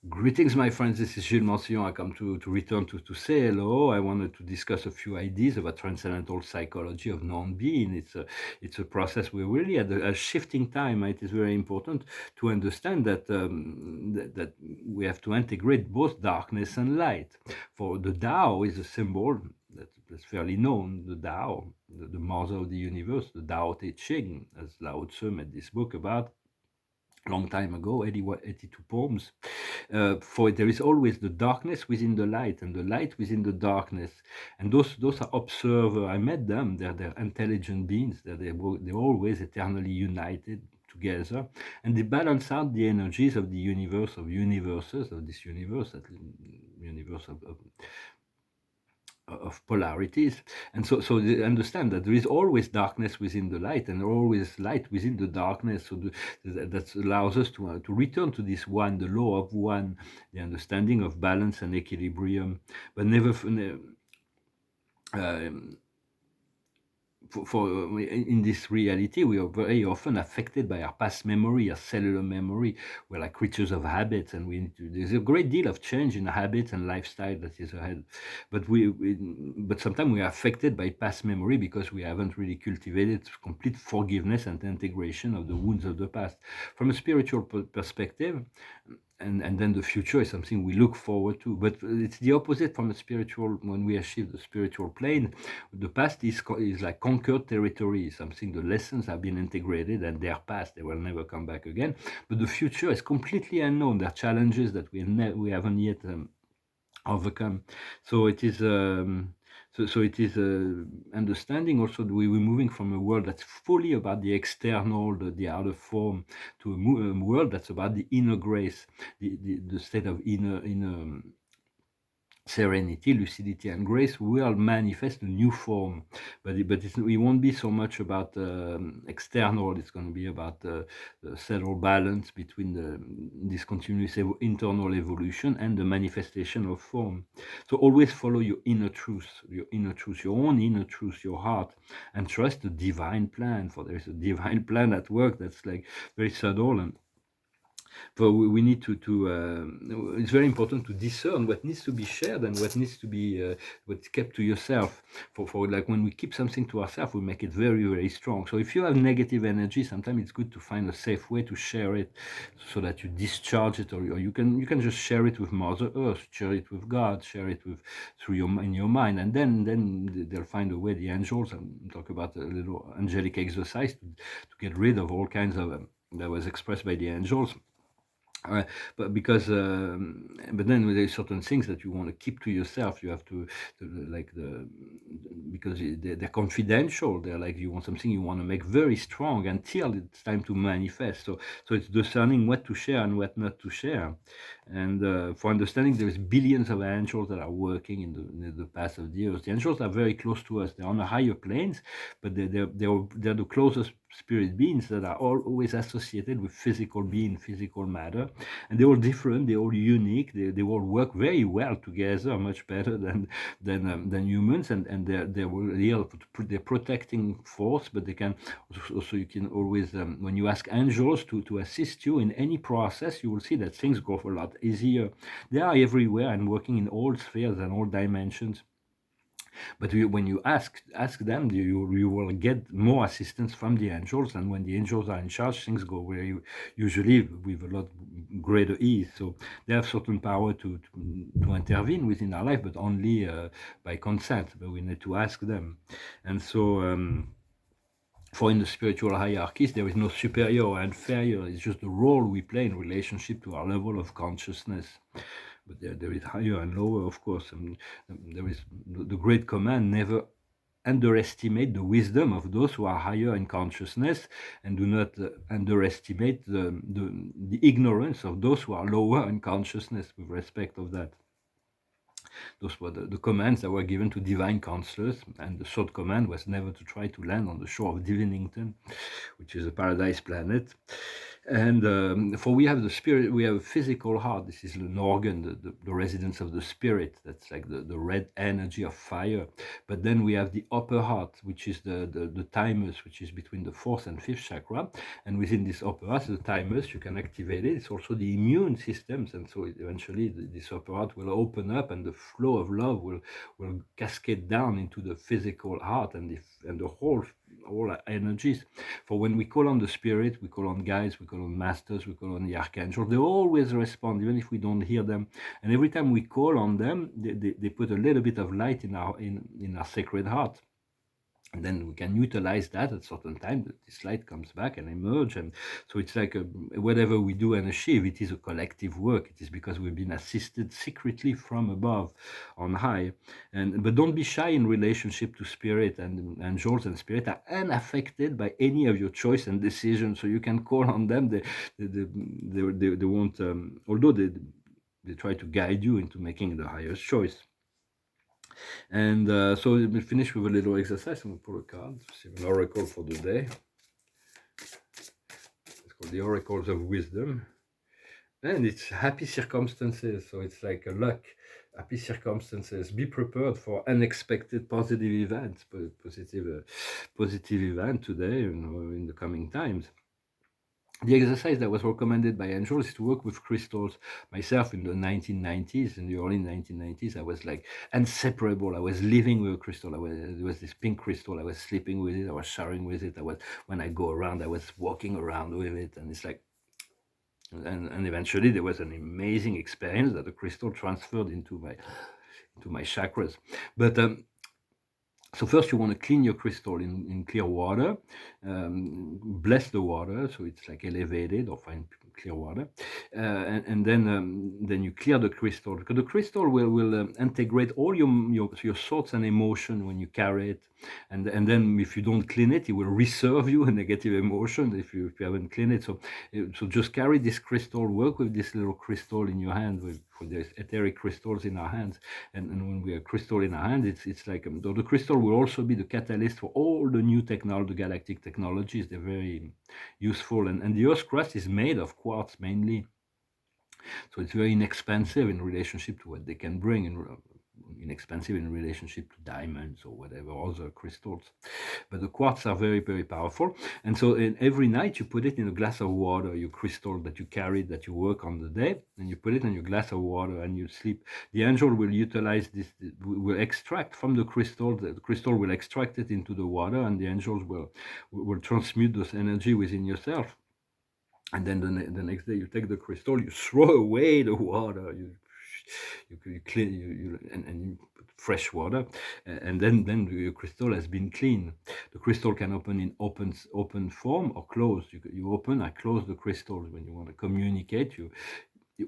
Greetings, my friends. This is Gilles Mancillon. I come to return to say hello. I wanted to discuss a few ideas about transcendental psychology of non-being. It's a process. We're really at a shifting time. It is very important to understand that we have to integrate both darkness and light. For the Tao is a symbol that's fairly known. The Tao, the mother of the universe, the Tao Te Ching, as Lao Tzu made this book about long time ago, 82 poems. For there is always the darkness within the light and the light within the darkness. And those are observer. I met them. They're intelligent beings. They're always eternally united together, and they balance out the energies of the universe, of universes, of this universe, that universe of polarities. And so they understand that there is always darkness within the light and always light within the darkness. So that allows us to return to this one, the law of one, the understanding of balance and equilibrium, but never in this reality, we are very often affected by our past memory, our cellular memory. We're like creatures of habits, and there's a great deal of change in habits and lifestyle that is ahead. But but sometimes we are affected by past memory because we haven't really cultivated complete forgiveness and integration of the wounds of the past. From a spiritual perspective, and then the future is something we look forward to. But it's the opposite from a spiritual. When we achieve the spiritual plane, the past is like conquered territory, something the lessons have been integrated and they're past, they will never come back again. But the future is completely unknown. There are challenges that we haven't yet overcome. So it is it is understanding also that we're moving from a world that's fully about the external, the outer form, to a world that's about the inner grace, the state of inner serenity, lucidity, and grace will manifest a new form, but it won't be so much about external. It's going to be about the subtle balance between this continuous internal evolution and the manifestation of form. So always follow your inner truth, your own inner truth, your heart, and trust the divine plan. For there is a divine plan at work that's like very subtle, and so we need it's very important to discern what needs to be shared and what needs to be what's kept to yourself. For like when we keep something to ourselves, we make it very, very strong. So if you have negative energy, sometimes it's good to find a safe way to share it so that you discharge it, or you can just share it with Mother Earth, share it with God, share it with in your mind, and then they'll find a way. The angels, and talk about a little angelic exercise to get rid of all kinds of that was expressed by the angels. But because, but then there's certain things that you want to keep to yourself. You have like because they're confidential. They're like, you want something you want to make very strong until it's time to manifest. So it's discerning what to share and what not to share. And for understanding, there's billions of angels that are working in the path of the earth. The angels are very close to us. They're on the higher planes, but they're the closest spirit beings that are always associated with physical being, physical matter, and they're all different, they're all unique, they all work very well together, much better than humans, and they're real, they're protecting force, but they can also, you can always, when you ask angels to assist you in any process, you will see that things go a lot easier. They are everywhere and working in all spheres and all dimensions. But when you ask them, you will get more assistance from the angels, and when the angels are in charge, things go very usually with a lot greater ease. So they have certain power to intervene within our life, but only by consent. But we need to ask them, and so. For in the spiritual hierarchies, there is no superior or inferior. It's just the role we play in relationship to our level of consciousness. But there is higher and lower, of course. And there is the great command: never underestimate the wisdom of those who are higher in consciousness, and do not underestimate the ignorance of those who are lower in consciousness. With respect of that, those were the commands that were given to divine counselors, and the third command was never to try to land on the shore of Divinington, which is a paradise planet. And for we have the spirit, we have a physical heart. This is an organ, the residence of the spirit. That's like the red energy of fire. But then we have the upper heart, which is the thymus, which is between the fourth and fifth chakra. And within this upper heart, the thymus, you can activate it. It's also the immune systems. And so eventually this upper heart will open up and the flow of love will cascade down into the physical heart and the whole all energies. For when we call on the spirit, we call on guides, we call on masters, we call on the archangels, they always respond, even if we don't hear them. And every time we call on them, they put a little bit of light in our sacred heart. And then we can utilize that at certain time. This light comes back and emerge, and so it's like whatever we do and achieve, it is a collective work. It is because we've been assisted secretly from above, on high. But don't be shy in relationship to spirit, and angels and spirit are unaffected by any of your choice and decision. So you can call on them. They won't, although they try to guide you into making the highest choice. And so we'll finish with a little exercise. I'm going to pull a card, receive an oracle for the day. It's called the Oracles of Wisdom. And it's happy circumstances. So it's like a luck, happy circumstances. Be prepared for unexpected positive events, positive event today, in the coming times. The exercise that was recommended by angels is to work with crystals. Myself, in the 1990s, in the early 1990s, I was like inseparable. I was living with a crystal. There was this pink crystal. I was sleeping with it. I was showering with it. When I go around, I was walking around with it. And it's like, and eventually there was an amazing experience that the crystal transferred into my chakras. But so first you want to clean your crystal in clear water, bless the water so it's like elevated or fine clear water, and then you clear the crystal, because the crystal will integrate all your thoughts and emotion when you carry it, and then if you don't clean it, it will reserve you a negative emotion if you haven't cleaned it. So just carry this crystal, work with this little crystal in your hand, for the etheric crystals in our hands, and when we have crystal in our hand, it's like the crystal will also be the catalyst for all the new technology, the galactic technologies. They're very useful, and the Earth's crust is made of quartz mainly, so it's very inexpensive in relationship to what they can bring, inexpensive in relationship to diamonds or whatever other crystals. But the quartz are very, very powerful. And so every night you put it in a glass of water, your crystal that you carry, that you work on the day, and you put it in your glass of water and you sleep. The angel will utilize this, will extract from the crystal will extract it into the water, and the angels will transmute this energy within yourself. And then the next day you take the crystal, you throw away the water, you clean, and you put fresh water, and then your crystal has been clean. The crystal can open in open form or closed. You open and close the crystal when you want to communicate. You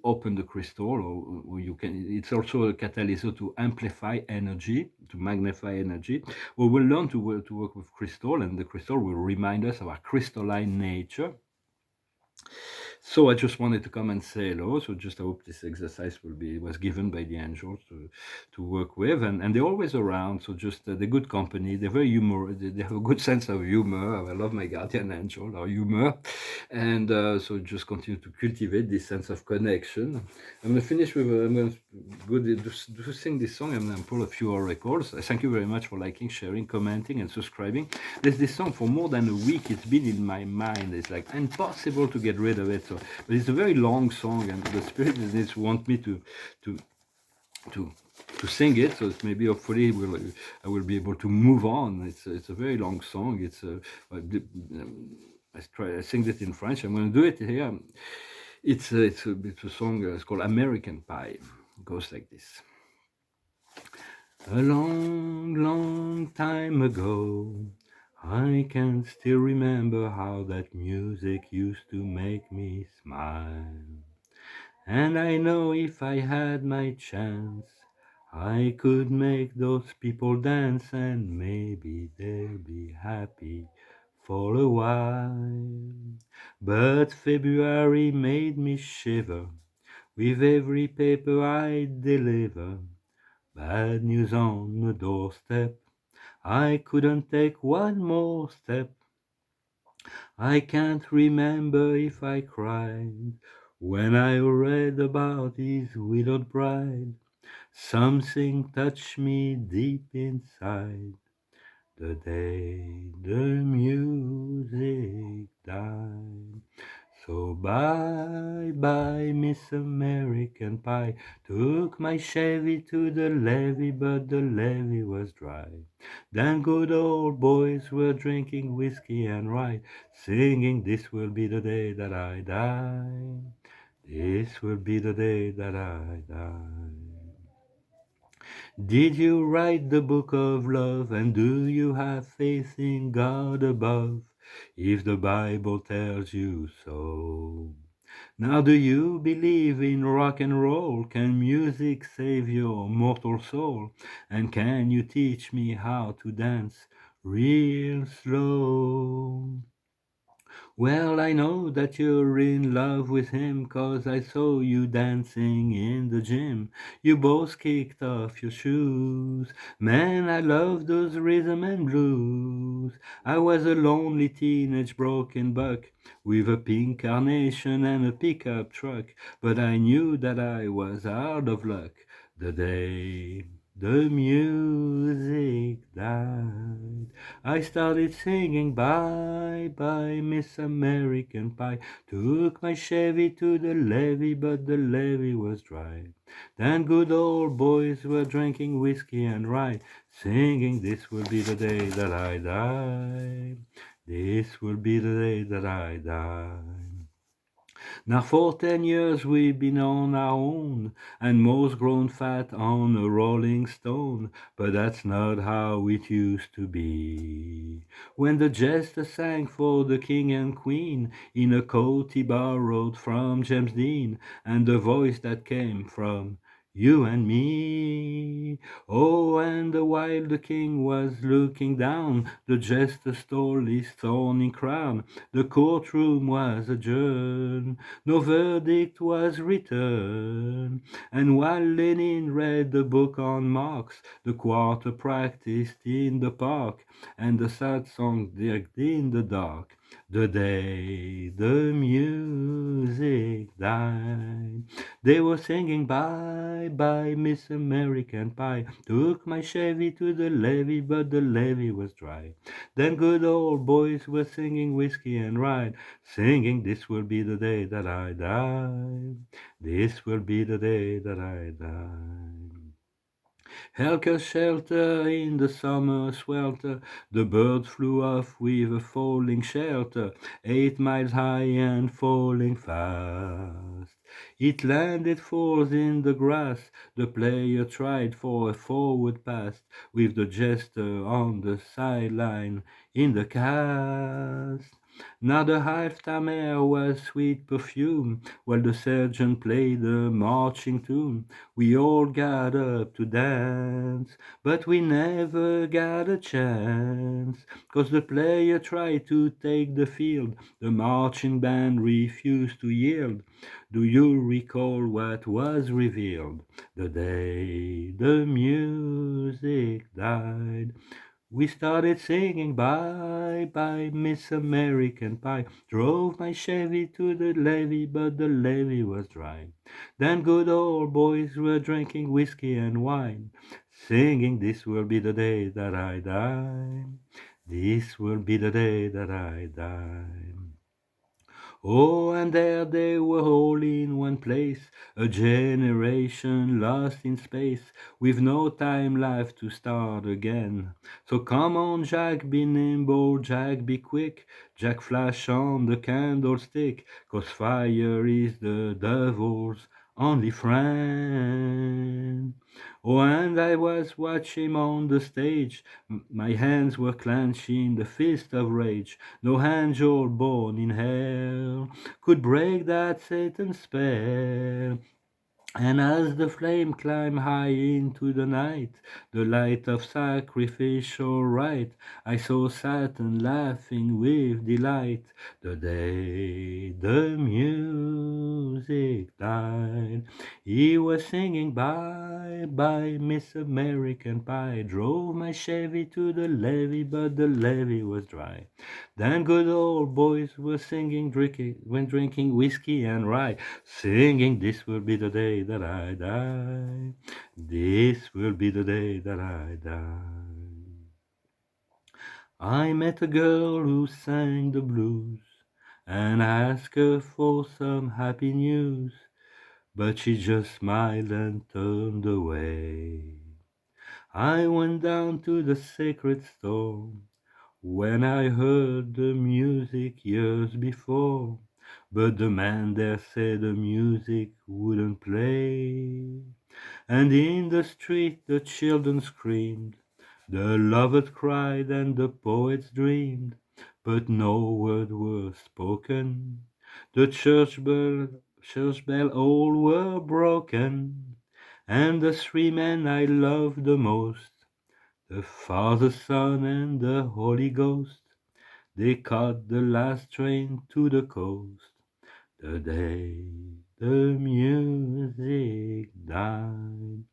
open the crystal, or you can. It's also a catalyst to amplify energy, to magnify energy. We will learn to work with crystal, and the crystal will remind us of our crystalline nature. So I just wanted to come and say hello. So just I hope this exercise was given by the angels to work with, and they're always around. So just they're good company. They're very humor. They have a good sense of humor. I love my guardian angel, our humor, and so just continue to cultivate this sense of connection. I'm gonna finish with I'm gonna go to sing this song. I'm gonna pull a few oracles. Thank you very much for liking, sharing, commenting, and subscribing. There's this song for more than a week. It's been in my mind. It's like impossible to get rid of it. So, but it's a very long song, and the spirit needs want me to sing it. So it's maybe hopefully I will be able to move on. It's a very long song. I sing it in French. I'm going to do it here. It's a song. It's called American Pie. It goes like this. A long, long time ago, I can still remember how that music used to make me smile. And I know if I had my chance, I could make those people dance, and maybe they'll be happy for a while. But February made me shiver with every paper I deliver. Bad news on the doorstep, I couldn't take one more step. I can't remember if I cried when I read about his widowed bride. Something touched me deep inside the day the music died. So bye bye, Miss American Pie. Took my Chevy to the levee, but the levee was dry. Then good old boys were drinking whiskey and rye, singing, "This will be the day that I die. This will be the day that I die." Did you write the book of love, and do you have faith in God above? If the Bible tells you so. Now do you believe in rock and roll? Can music save your mortal soul? And can you teach me how to dance real slow? Well, I know that you're in love with him, 'cause I saw you dancing in the gym. You both kicked off your shoes. Man, I love those rhythm and blues. I was a lonely teenage broken buck with a pink carnation and a pickup truck, but I knew that I was out of luck the day the music died. I started singing, "Bye bye, Miss American Pie." Took my Chevy to the levee, but the levee was dry. Then good old boys were drinking whiskey and rye, singing, "This will be the day that I die. This will be the day that I die." Now for 10 years we've been on our own, and most grown fat on a rolling stone. But that's not how it used to be. When the jester sang for the king and queen in a coat he borrowed from James Dean, and the voice that came from you and me. Oh, and while the king was looking down, the jester stole his thorny crown. The courtroom was adjourned, no verdict was written, and while Lenin read the book on Marx, the quarter practiced in the park, and the sad song digged in the dark. The day the music died, they were singing, "Bye bye, Miss American Pie." Took my Chevy to the levee, but the levee was dry. Then good old boys were singing whiskey and rye, singing, "This will be the day that I die. This will be the day that I die." Helter shelter in the summer swelter, the bird flew off with a falling shelter, 8 miles high and falling fast. It landed falls in the grass, the player tried for a forward pass, with the jester on the sideline in the cast. Now the halftime air was sweet perfume, while the sergeant played a marching tune. We all got up to dance, but we never got a chance, 'cause the player tried to take the field, the marching band refused to yield. Do you recall what was revealed the day the music died? We started singing, "Bye bye, Miss American Pie." Drove my Chevy to the levee, but the levee was dry. Then good old boys were drinking whiskey and wine, singing, "This will be the day that I die. This will be the day that I die." Oh, and there they were all in one place, a generation lost in space, with no time left to start again. So come on, Jack, be nimble, Jack, be quick, Jack, flash on the candlestick, 'cause fire is the devil's only friend. Oh, and I was watching on the stage, my hands were clenching the fist of rage. No angel born in hell could break that Satan's spell. And as the flame climbed high into the night, the light of sacrificial rite, I saw Satan laughing with delight. The day the music died, he was singing bye bye, Miss American Pie. Drove my Chevy to the levee, but the levee was dry. Then good old boys were singing, drinking, when drinking whiskey and rye, singing, this will be the day that I die. This will be the day that I die. I met a girl who sang the blues and asked her for some happy news, but she just smiled and turned away. I went down to the sacred storm when I heard the music years before, but the man there said the music wouldn't play. And in the street the children screamed, the lovers cried and the poets dreamed, but no word was spoken. The church bell all were broken, and the three men I loved the most, the Father, Son, and the Holy Ghost, they caught the last train to the coast. The day the music died,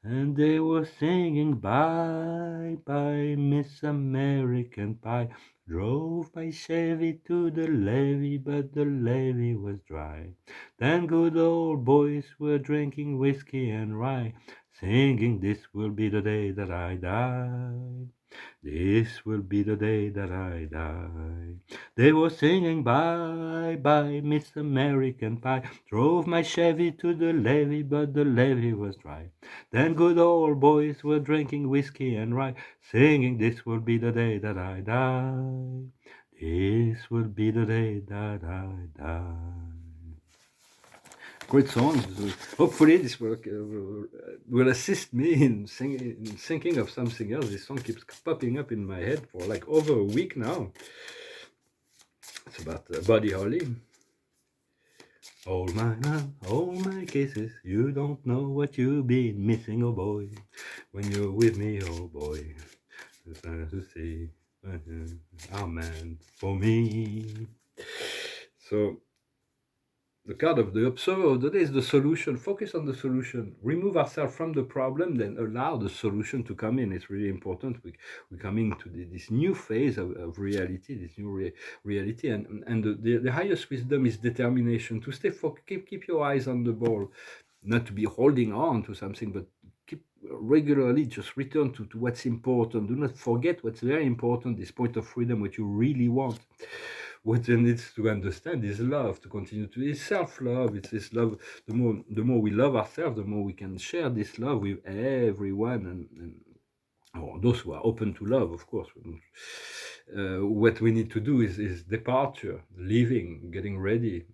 and they were singing bye bye, Miss American Pie. Drove my Chevy to the levee, but the levee was dry. Then good old boys were drinking whiskey and rye, singing, this will be the day that I die. This will be the day that I die. They were singing bye bye, Miss American Pie. Drove my Chevy to the levee, but the levee was dry. Then good old boys were drinking whiskey and rye, singing, this will be the day that I die. This will be the day that I die. Great songs. Hopefully, this will assist me in thinking of something else. This song keeps popping up in my head for like over a week now. It's about Buddy Holly. All my kisses, you don't know what you've been missing, oh boy. When you're with me, oh boy. It's nice to see our man for me. So, the card of the observer of the day is the solution. Focus on the solution. Remove ourselves from the problem, then allow the solution to come in. It's really important. We're coming to this new phase of reality, this new reality, and the highest wisdom is determination. To stay focused, keep your eyes on the ball, not to be holding on to something, but keep regularly just return to what's important. Do not forget what's very important. This point of freedom, what you really want. What you need to understand is love, to continue to is self-love. It's this love. The more we love ourselves, the more we can share this love with everyone, and or those who are open to love, of course. What we need to do is departure, leaving, getting ready.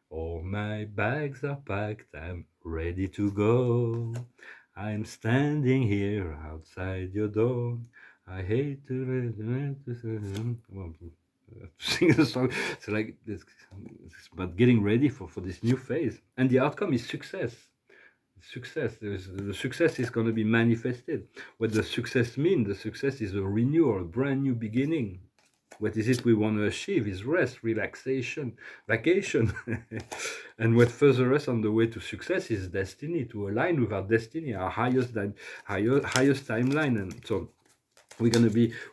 All my bags are packed, I'm ready to go. I'm standing here outside your door. I hate to sing the song. So like this, but getting ready for this new phase, and the outcome is success. The success is going to be manifested. What does success mean? The success is a renewal, a brand new beginning. What is it we want to achieve? Is rest, relaxation, vacation. And what further us on the way to success is destiny, to align with our destiny, our highest timeline. And so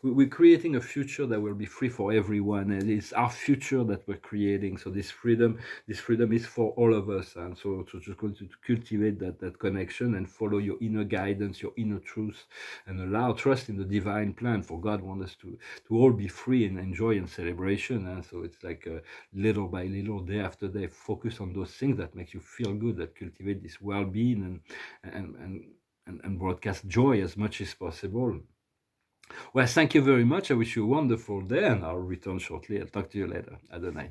we're creating a future that will be free for everyone, and it's our future that we're creating. So this freedom is for all of us, and so to just continue to cultivate that connection and follow your inner guidance, your inner truth, and allow trust in the divine plan. For God wants us to all be free and enjoy and celebration. And so it's like little by little, day after day, focus on those things that make you feel good, that cultivate this well-being, and broadcast joy as much as possible. Well, thank you very much. I wish you a wonderful day, and I'll return shortly. I'll talk to you later. Adonai.